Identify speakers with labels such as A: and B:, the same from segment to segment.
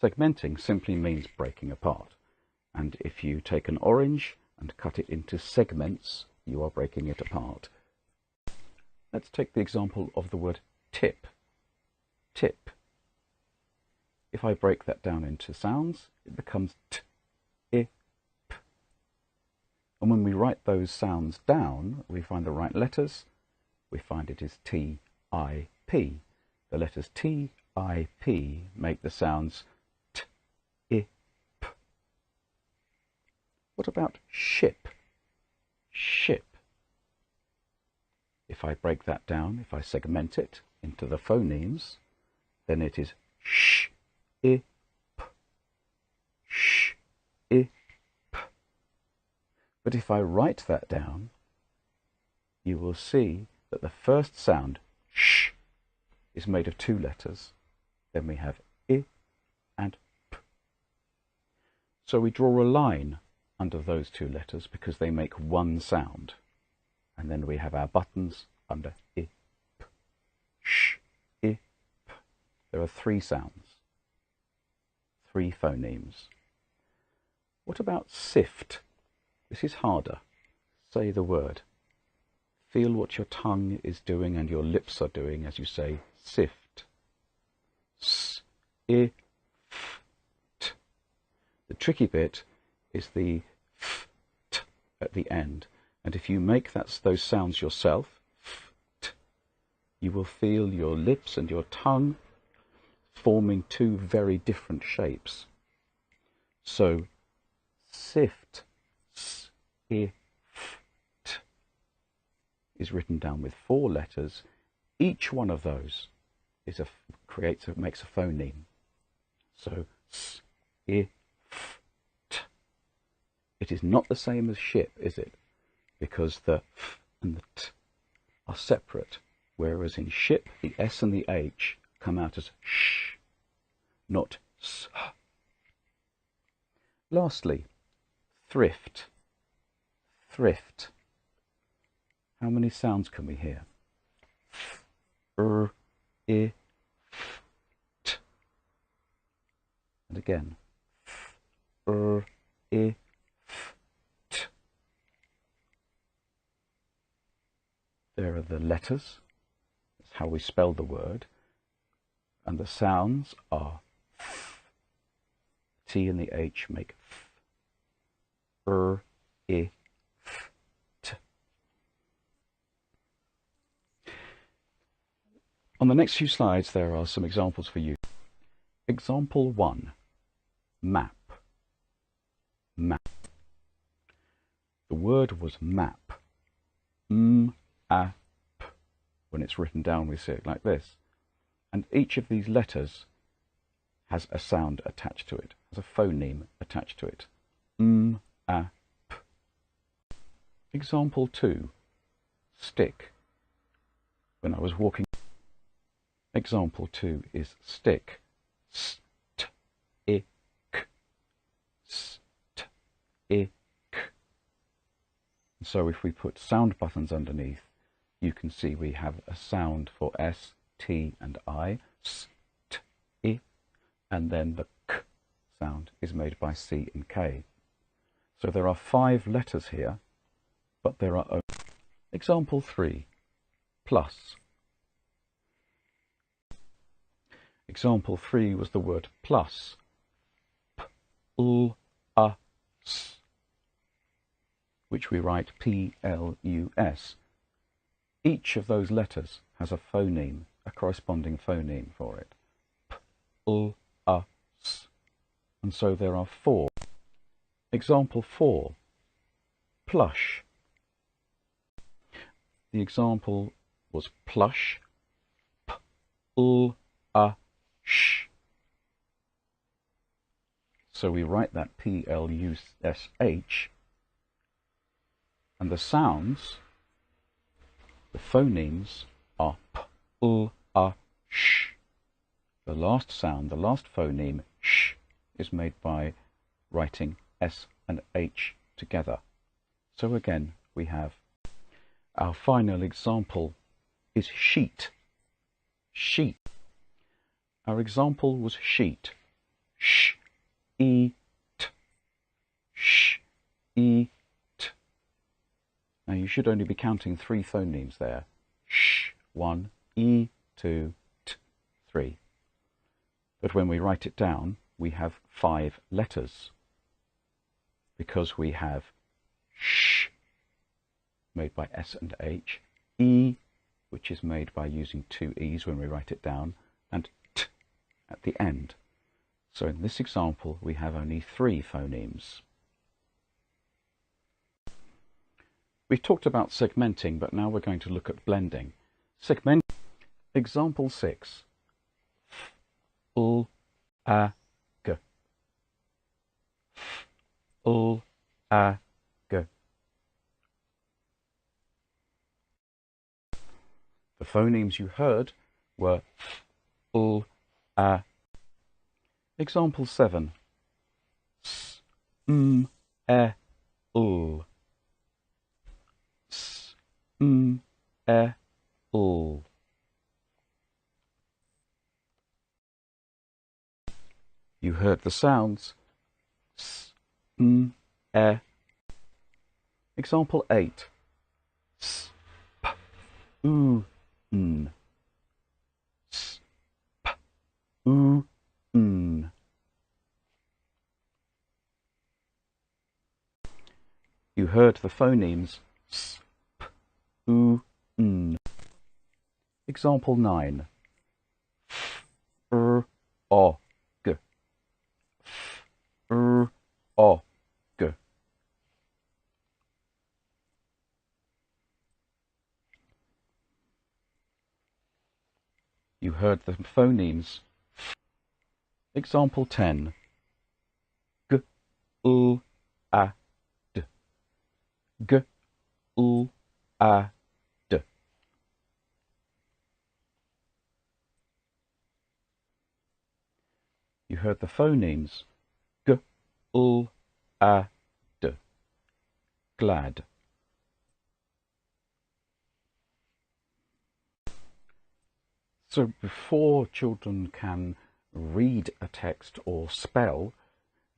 A: Segmenting simply means breaking apart. And if you take an orange and cut it into segments, you are breaking it apart. Let's take the example of the word tip. Tip. If I break that down into sounds, it becomes t, I, p. And when we write those sounds down, we find the right letters. We find it is T, I, P. The letters T, I, P make the sounds t, I, p. What about ship? Ship. If I break that down, if I segment it into the phonemes, then it is sh, I, p, sh, I, p. But if I write that down, you will see that the first sound, sh, is made of two letters. Then we have I and p. So we draw a line under those two letters because they make one sound. And then we have our buttons under I, p, sh, I, p. There are three sounds, three phonemes. What about sift? This is harder. Say the word. Feel what your tongue is doing and your lips are doing as you say sift. S, I, f, t. The tricky bit is the f, t at the end. And if you make those sounds yourself, f, t, you will feel your lips and your tongue forming two very different shapes. So, sift, s, I, f, t, is written down with four letters. Each one of those makes a phoneme. So, s, I, f, t. It is not the same as ship, is it? Because the f and the t are separate, whereas in ship the s and the h come out as sh, not s. Lastly, thrift. Thrift. How many sounds can we hear? F, I, f, t. And again, f, I, f, t. There are the letters. That's how we spell the word. And the sounds are f. T and the H make f. I, f, t. On the next few slides, there are some examples for you. Example 1. Map. Map. The word was map. M-A-p. When it's written down, we see it like this. And each of these letters has a sound attached to it, has a phoneme attached to it. M-A-p. Example 2. Stick. When I was walking. Example 2 is stick. St, I, k. St, I, k. And so if we put sound buttons underneath, you can see we have a sound for S, T and I. St, I. And then the k sound is made by C and K. So there are 5 letters here, but there are only. Example 3. Plus. Example 3 was the word plus. P-L-U-S, which we write P-L-U-S. Each of those letters has a phoneme, a corresponding phoneme for it. P-L-U-S. And so there are 4. Example 4. Plush. The example was plush. P-L-U-S. So we write that P-L-U-S-H, and the sounds, the phonemes, are P-L-U-sh. The last sound, the last phoneme, sh, is made by writing S and H together. So again, we have our final example is sheet. Sheet. Our example was sheet. sh, eat, sh, eat. Now you should only be counting 3 phonemes there. Sh, 1, e, 2, t, 3. But when we write it down, we have 5 letters, because we have sh, made by S and H, e, which is made by using 2 e's when we write it down, and t at the end. So in this example, we have only 3 phonemes. We've talked about segmenting, but now we're going to look at blending. Example 6. F, l, a, g. F, l, a, g. The phonemes you heard were f, l, a. Example 7. S, m, e, l. S, m, e, l. You heard the sounds s, m, e. Example 8. S, p, u, n. S, p, u, n. You heard the phonemes s, p, u, n. Example 9. F, r, o, g. F, r, o, g. You heard the phonemes f. Example 10. G, l, a, d. G, l, a, d. You heard the phonemes g, l, a, d. Glad. So before children can read a text or spell,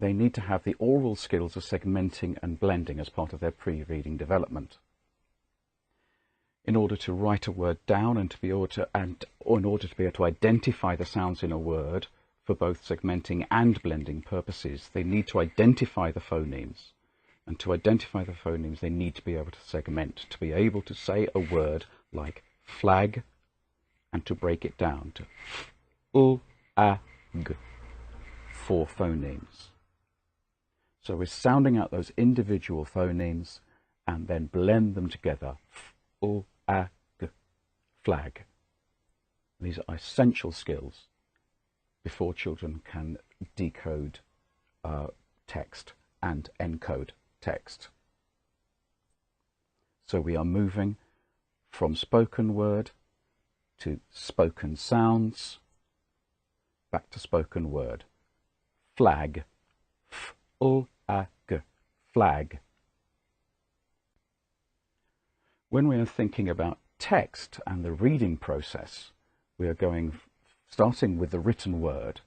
A: they need to have the oral skills of segmenting and blending as part of their pre-reading development. In order to write a word down and in order to be able to identify the sounds in a word for both segmenting and blending purposes, they need to identify the phonemes. And to identify the phonemes, they need to be able to segment, to be able to say a word like flag, and to break it down to f, l, a, g, 4 phonemes. So we're sounding out those individual phonemes and then blend them together. F, l, a, g, flag. These are essential skills before children can decode text and encode text. So we are moving from spoken word to spoken sounds, back to spoken word. Flag, f, l, a, g, flag. When we are thinking about text and the reading process, we are starting with the written word,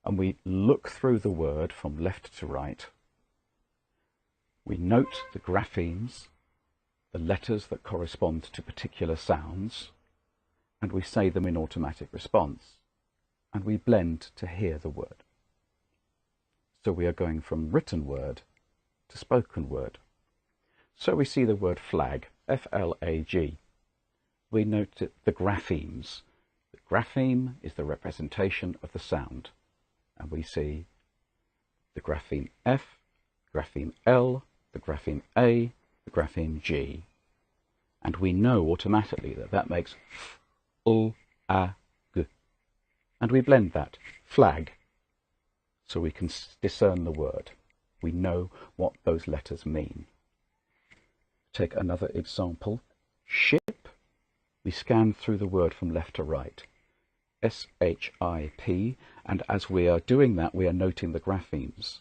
A: and we look through the word from left to right. We note the graphemes, the letters that correspond to particular sounds, and we say them in automatic response, and we blend to hear the word. So we are going from written word to spoken word. So we see the word flag, F-L-A-G. We note the graphemes. The grapheme is the representation of the sound, and we see the grapheme F, grapheme L, the grapheme A, the grapheme G, and we know automatically that that makes f, l, a, g, and we blend that, flag, so we can discern the word. We know what those letters mean. Take another example, ship. We scan through the word from left to right, S-H-I-P, and as we are doing that, we are noting the graphemes.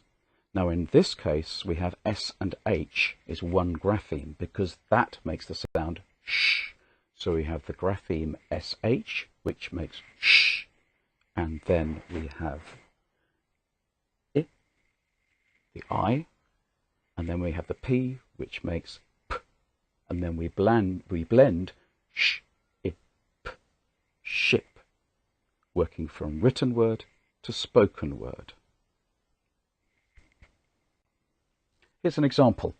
A: Now in this case, we have S and H is one grapheme, because that makes the sound sh. So we have the grapheme SH, which makes sh, and then we have the I, and then we have the P, which makes P, and then we blend sh, I, P, ship, working from written word to spoken word. Here's an example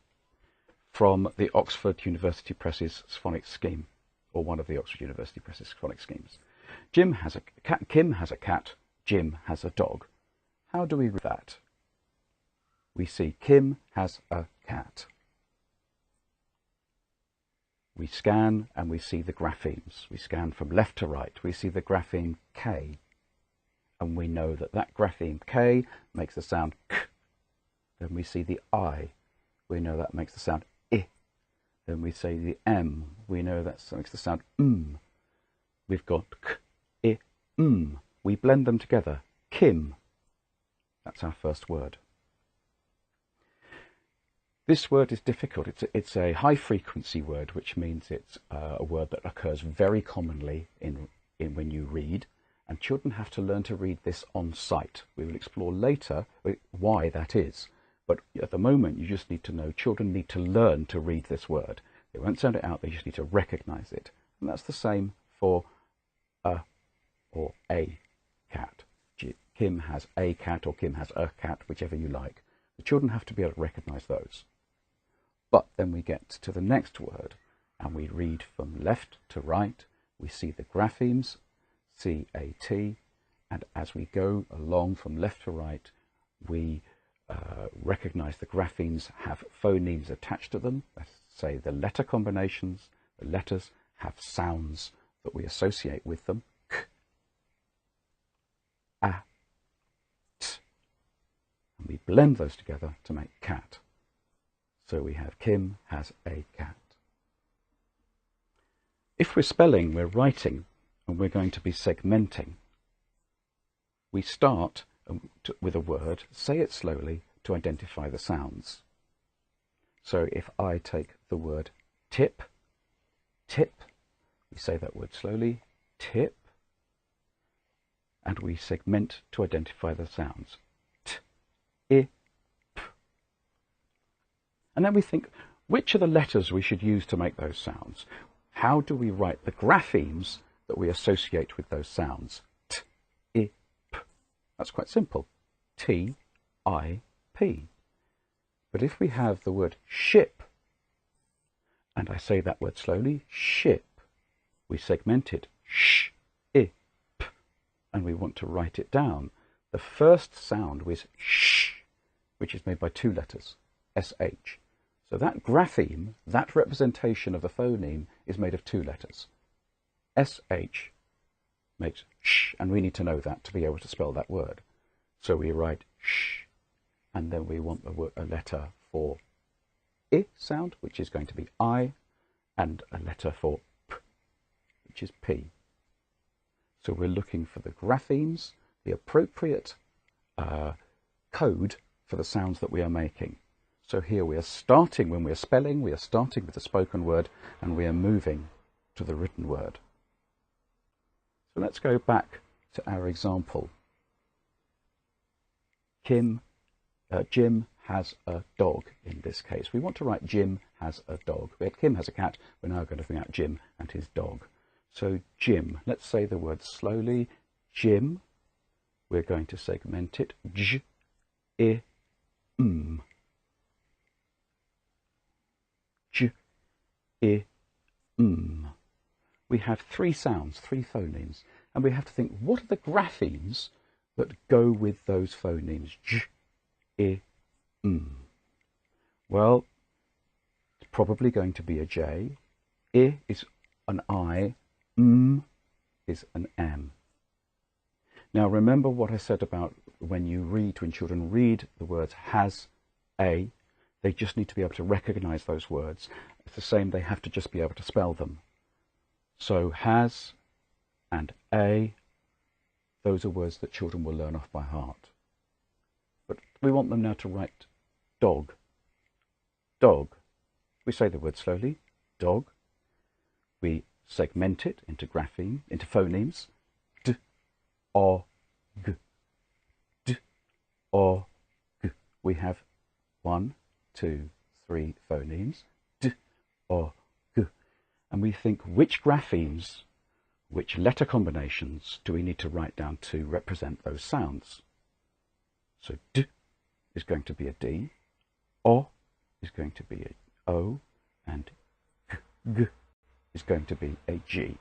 A: from the Oxford University Press's phonics scheme, or one of the Oxford University Press's phonics schemes. Jim has a cat, Kim has a cat, Jim has a dog. How do we read that? We see Kim has a cat. We scan and we see the graphemes. We scan from left to right. We see the grapheme K. And we know that that grapheme K makes the sound K. Then we see the I. We know that makes the sound I. Then we say the M. We know that makes the sound M. We've got K, I, M. We blend them together. Kim. That's our first word. This word is difficult. It's a high-frequency word, which means it's a word that occurs very commonly in when you read, and children have to learn to read this on sight. We will explore later why that is, but at the moment you just need to know children need to learn to read this word. They won't sound it out, they just need to recognize it. And that's the same for a or a cat. Kim has a cat or Kim has a cat, whichever you like. The children have to be able to recognize those. But then we get to the next word and we read from left to right. We see the graphemes, C-A-T, and as we go along from left to right, we recognize the graphemes have phonemes attached to them. Let's say the letter combinations, the letters have sounds that we associate with them. K, A, T. And we blend those together to make cat. So we have Kim has a cat. If we're spelling, we're writing, and we're going to be segmenting. We start with a word, say it slowly to identify the sounds. So if I take the word tip, tip, we say that word slowly, tip, and we segment to identify the sounds. T, I, P. And then we think, which are the letters we should use to make those sounds? How do we write the graphemes that we associate with those sounds? T, I, P. That's quite simple. T, I, P. But if we have the word ship, and I say that word slowly, ship, we segment it, sh, I, P, and we want to write it down. The first sound was sh, which is made by two letters, sh. So that grapheme, that representation of the phoneme, is made of two letters. sh makes sh, and we need to know that to be able to spell that word. So we write sh, and then we want a letter for I sound, which is going to be I, and a letter for P, which is P. So we're looking for the graphemes, the appropriate code for the sounds that we are making. So here we are starting, when we are spelling, we are starting with the spoken word, and we are moving to the written word. So let's go back to our example. Jim has a dog in this case. We want to write Jim has a dog. Kim has a cat. We're now going to bring out Jim and his dog. So Jim, let's say the word slowly. Jim, we're going to segment it. J, I, M. J, I, M. We have three sounds, three phonemes, and we have to think, what are the graphemes that go with those phonemes? J, I, M. Well, it's probably going to be a J. I is an I. M is an M. Now remember what I said about when children read the words has, a, they just need to be able to recognize those words. It's the same, they have to just be able to spell them. So has and a, those are words that children will learn off by heart. But we want them now to write dog. Dog. We say the word slowly. Dog. We segment it into phonemes. D, O, G. D, O, G. We have 1, 2, 3 phonemes, d, or g. And we think, which graphemes, which letter combinations do we need to write down to represent those sounds? So d is going to be a D, O is going to be a O, and g is going to be a G.